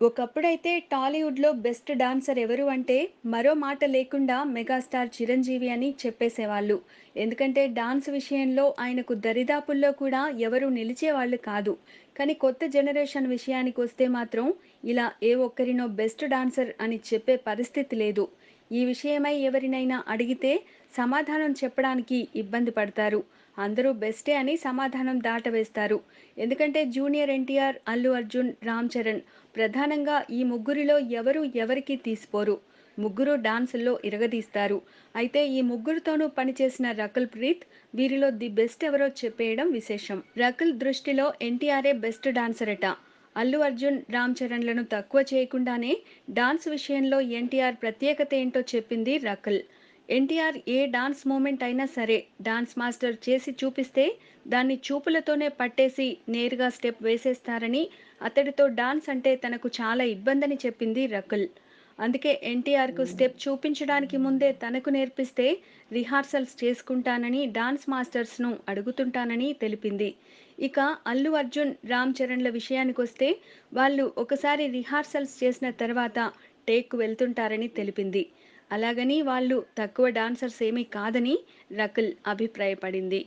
ఒకప్పుడైతే టాలీవుడ్‌లో best dancer ఎవరు అంటే మరో మాట లేకుండా మెగాస్టార్ చిరంజీవి అని చెప్పేసేవాళ్ళు. ఎందుకంటే డాన్స్ విషయంలో ఆయనకు దరిదాపుల్లో కూడా ఎవరు నిలిచేవాళ్ళు కాదు. కానీ కొత్త జనరేషన్ విషయానికొస్తే మాత్రం ఇలా ఏ ఒక్కరినో బెస్ట్ డాన్సర్ అని చెప్పే పరిస్థితి లేదు. ఈ విషయమై ఎవరినైనా అడిగితే సమాధానం చెప్పడానికి ఇబ్బంది పడతారు. అందరూ బెస్టే అని సమాధానం దాటవేస్తారు. ఎందుకంటే జూనియర్ ఎన్టీఆర్, అల్లు అర్జున్, రామ్ చరణ్ ప్రధానంగా ఈ ముగ్గురిలో ఎవరు ఎవరికీ తీసిపోరు. ముగ్గురు డాన్సుల్లో ఇరగదీస్తారు. అయితే ఈ ముగ్గురితోనూ పనిచేసిన రకుల్ ప్రీత్ వీరిలో ది బెస్ట్ ఎవరో చెప్పేయడం విశేషం. రకుల్ దృష్టిలో ఎన్టీఆరే బెస్ట్ డాన్సర్ అట. అల్లు అర్జున్, రామ్ చరణ్‌లను తక్కువ చేయకుండానే డాన్స్ విషయంలో ఎన్టీఆర్ ప్రత్యేకత ఏంటో చెప్పింది రకుల్. ఎన్టీఆర్ ఏ డాన్స్ మూమెంట్ అయినా సరే డాన్స్ మాస్టర్ చేసి చూపిస్తే దాన్ని చూపులతోనే పట్టేసి నేరుగా స్టెప్ వేసేస్తారని, అతడితో డాన్స్ అంటే తనకు చాలా ఇబ్బందని చెప్పింది రకుల్. అందుకే ఎన్టీఆర్‌కు స్టెప్ చూపించడానికి ముందే తనకు నేర్పిస్తే రిహార్సల్స్ చేసుకుంటానని డాన్స్ మాస్టర్స్‌ను అడుగుతుంటానని తెలిపింది. ఇక అల్లు అర్జున్, రామ్ చరణ్‌ల విషయానికొస్తే వాళ్ళు ఒకసారి రిహార్సల్స్ చేసిన తర్వాత టేక్‌కు వెళ్తుంటారని తెలిపింది. అలాగని వాళ్ళు తక్కువ డాన్సర్స్ ఏమీ కాదని రకుల్ అభిప్రాయపడింది.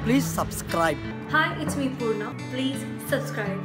Please subscribe. Hi, it's me Purna. Please subscribe.